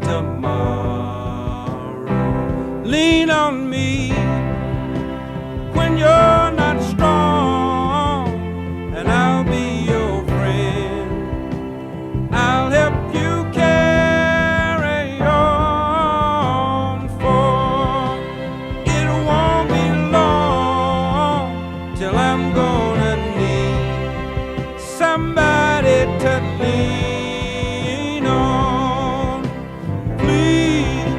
tomorrow. Lean on me when you're not strong, and I'll be your friend. I'll help you carry on, for it won't be long till I'm gonna need somebody to lean on. Please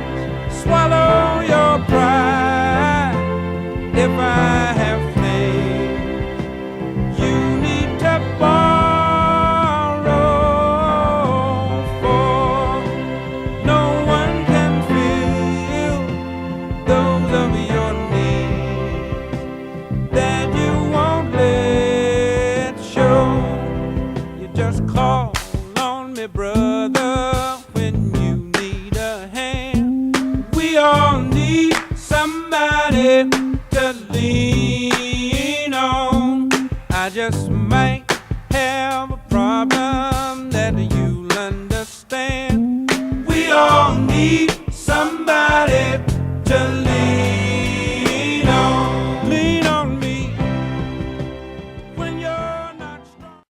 swallow your pride if I have faith. You need to borrow, for no one can fill those of your needs that you won't let show. You just call on me, brother, when you need a hand. We all need somebody to lean on. I just might have a problem that you'll understand. We all need somebody to lean on. Lean on me when you're not strong.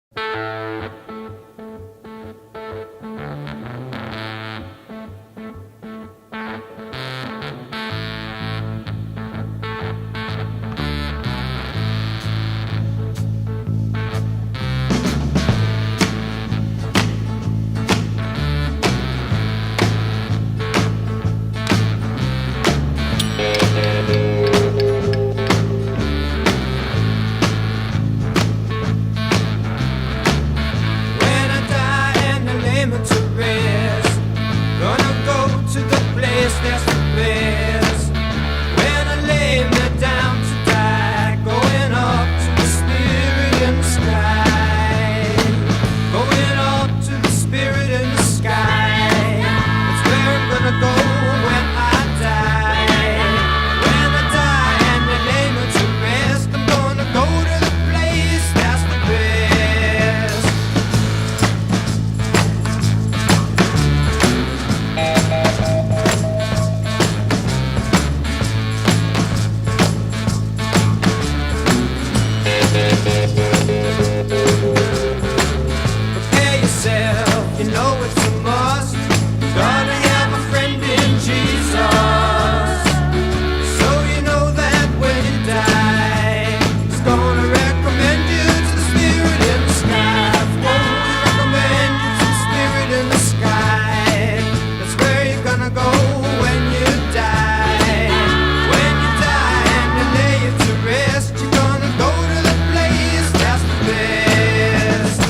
When I die and I lay me to rest, gonna go to the place that's the best. When I lay me down to die, going up to the spirit in the sky. Going up to the spirit in the sky. That's where I'm gonna go when I die. When I die and they lay me to rest, I'm gonna go to the place that's the best. Prepare yourself, you know it's a must. Gonna have a friend in Jesus. So you know that when you die, He's gonna recommend you to the spirit in the sky. Won't recommend you to the spirit in the sky. That's where you're gonna go when you die. When you die and they lay you to rest, you're gonna go to the place that's the best.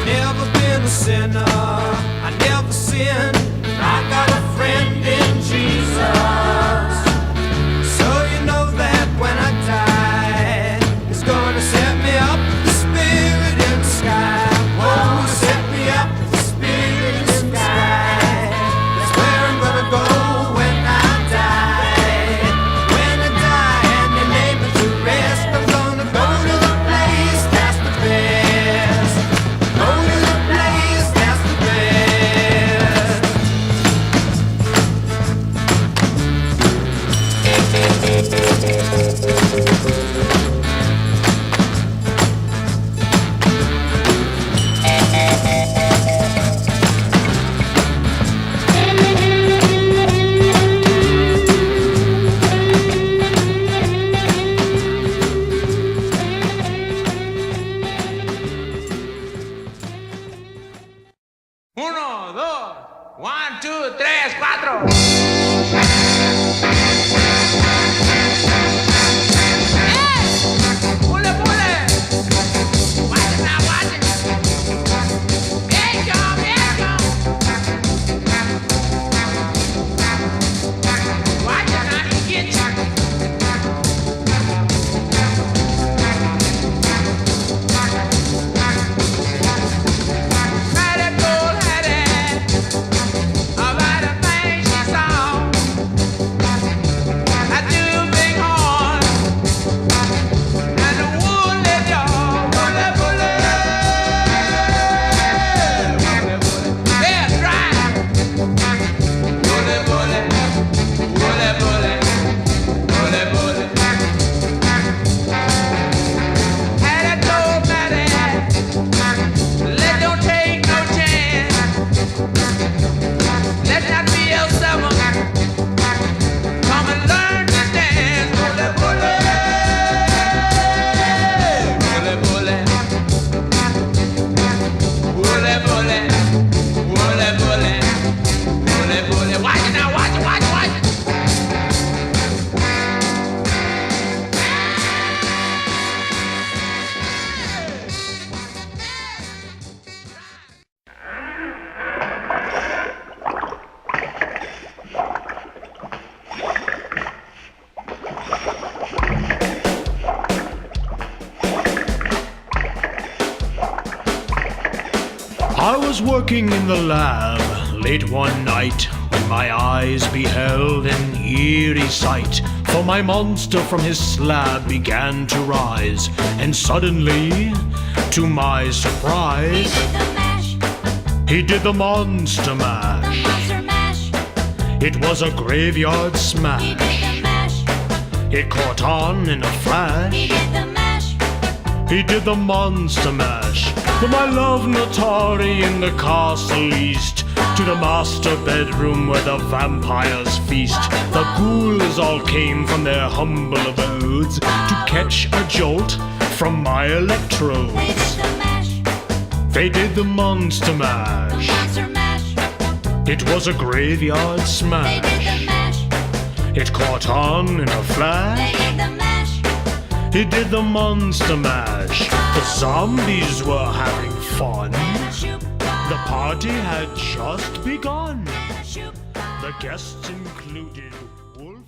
Never been a sinner, I never sinned. I got a friend in Jesus. So you know that when I die, He's gonna set me up with the spirit in the sky. Oh, set me up with the spirit in the sky. That's where I'm gonna go when I die. When I die and they lay me to rest, I'm gonna go to the place that's the best. Go to the place that's the best. Uno, dos. 1, 2, 3, 4. Pule, pule. Watch it now, watch it. Here it come, here it come. Watch it now, he get you. I was working in the lab late one night when my eyes beheld an eerie sight. For my monster from his slab began to rise, and suddenly, to my surprise, he did the monster mash. It was a graveyard smash. It caught on in a flash. He did the monster mash. From my love Natari in the castle east to the master bedroom where the vampires feast. The ghouls all came from their humble abodes to catch a jolt from my electrodes. They did the monster mash. It was a graveyard smash. It caught on in a flash. He did the monster mash. The zombies were having fun. The party had just begun. The guests included Wolf.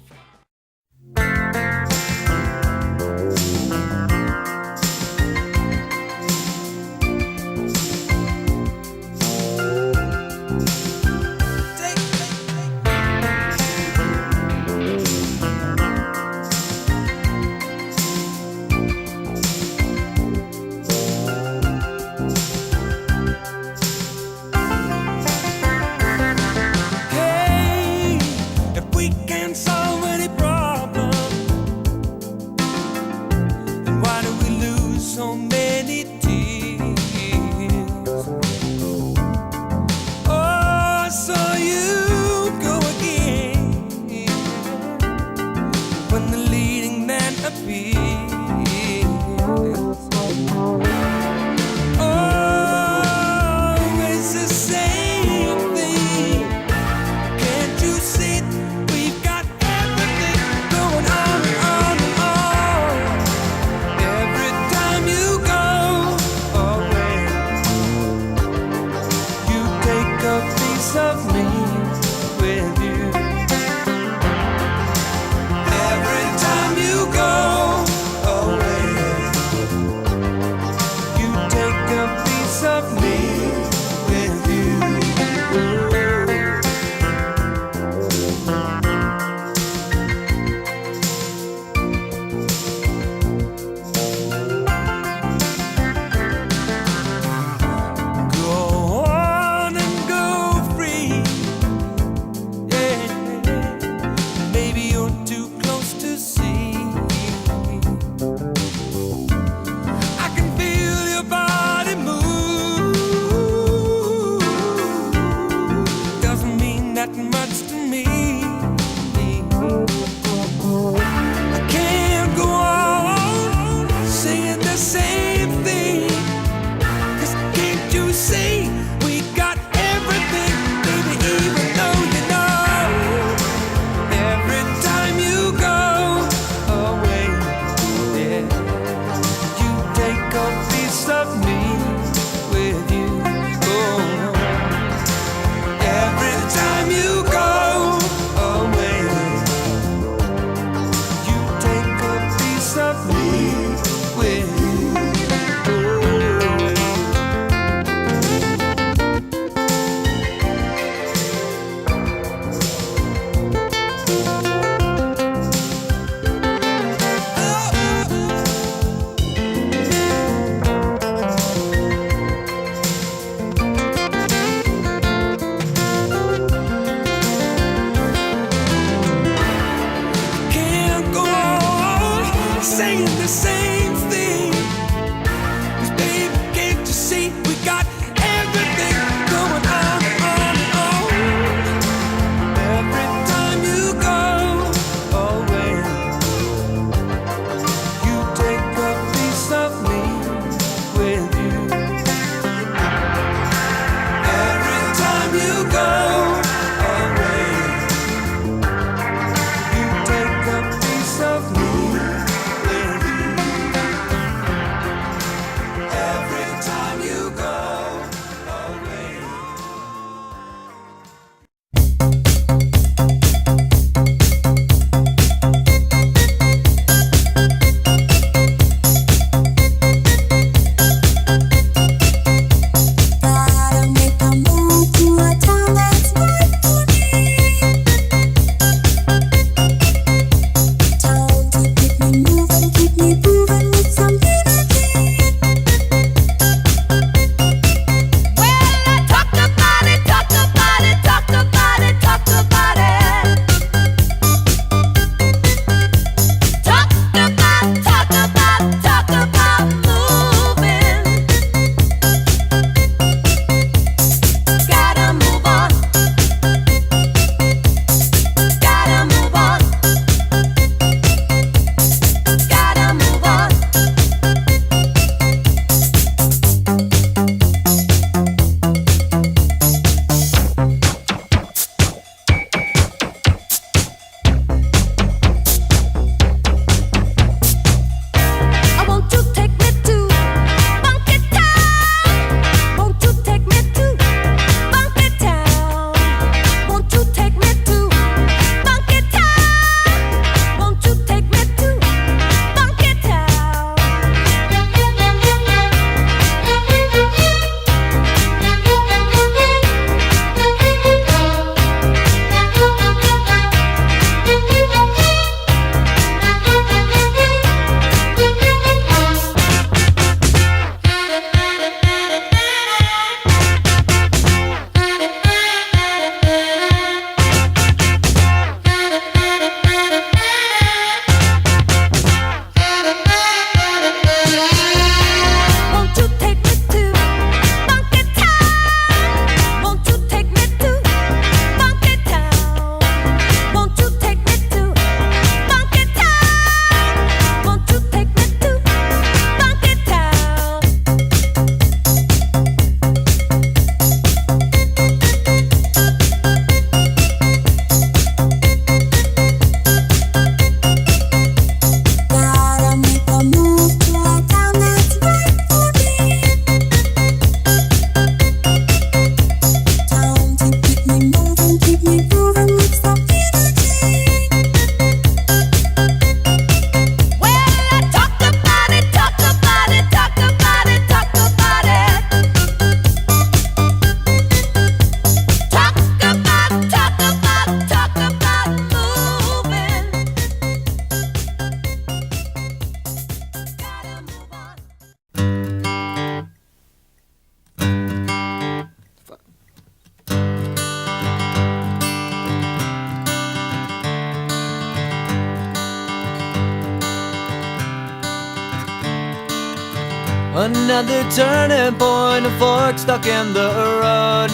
Another turning point, a fork stuck in the road.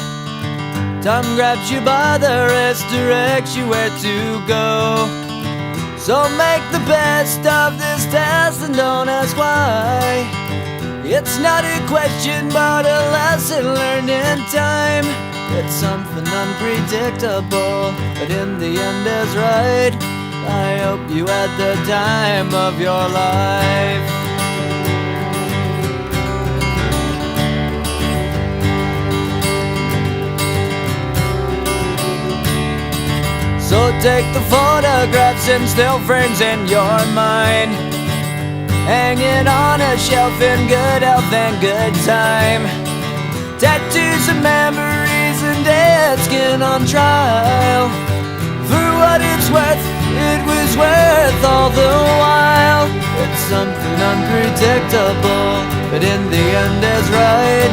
Time grabs you by the wrist, directs you where to go. So make the best of this test and don't ask why. It's not a question but a lesson learned in time. It's something unpredictable, but in the end is right. I hope you had the time of your life. So take the photographs and still frames in your mind, hanging on a shelf in good health and good time. Tattoos and memories and dead skin on trial. For what it's worth, it was worth all the while. It's something unpredictable, but in the end is right.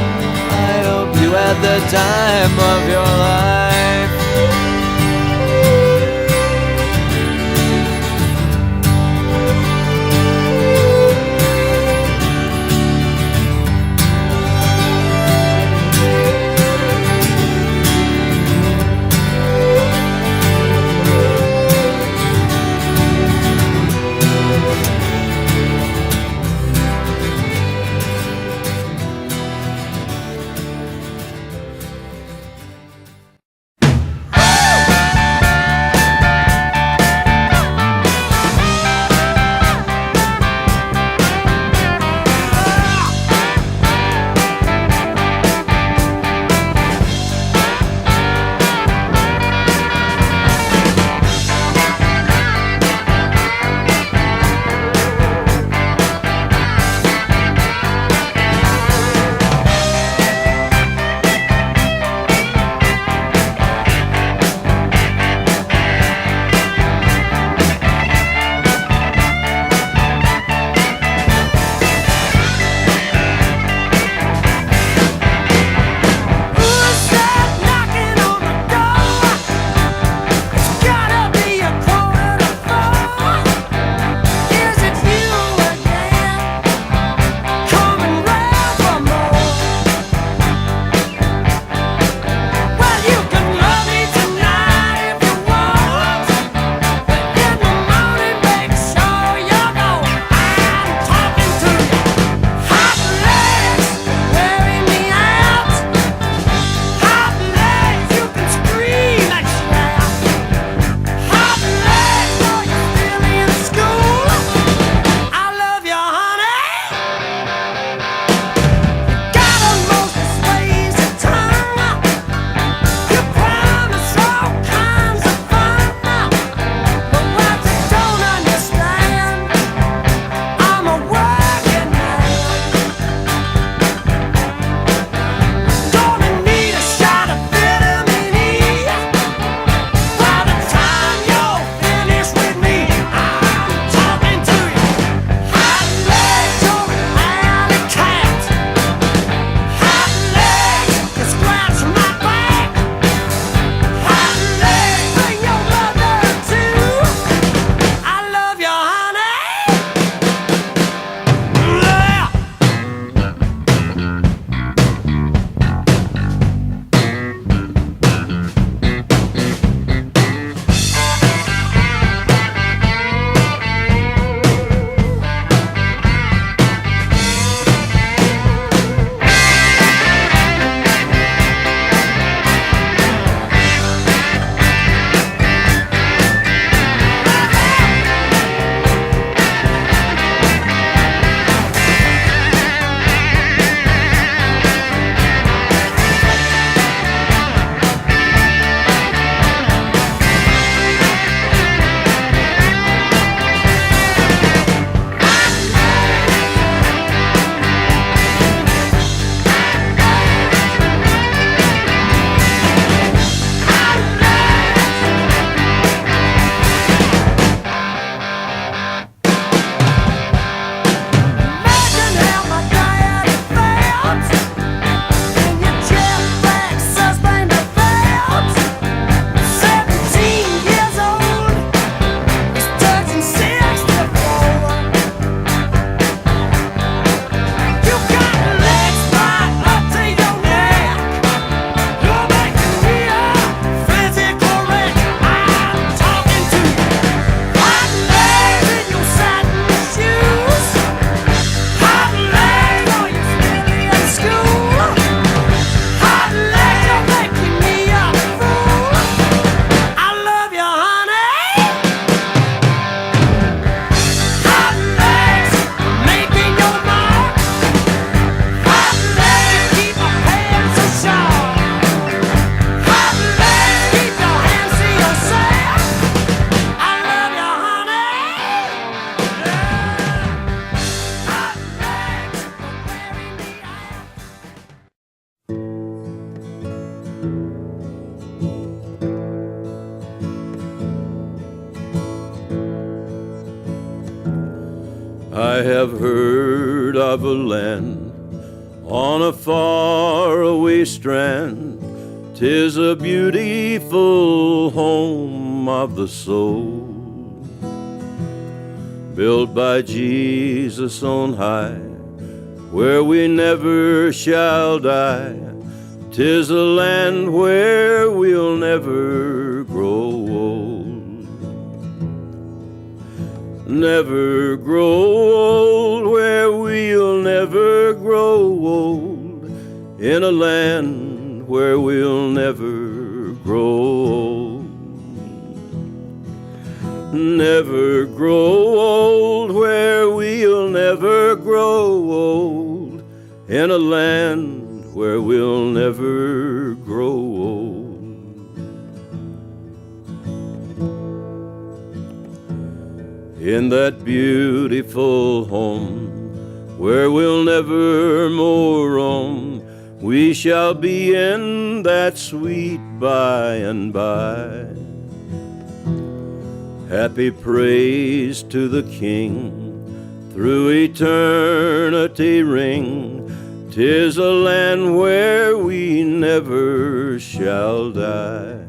I hope you had the time of your life. I have heard of a land on a faraway strand. 'Tis a beautiful home of the soul, built by Jesus on high, where we never shall die. 'Tis a land where we'll never grow old, never grow old, where we'll never grow old, in a land where we'll never grow old, never grow old, where we'll never grow old, in a land where we'll never grow old. In that beautiful home where we'll never more roam, we shall be in that sweet by and by. Happy praise to the King through eternity ring. 'Tis a land where we never shall die,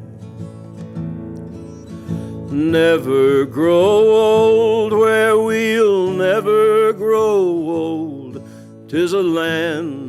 never grow old, where we'll never grow old. 'Tis a land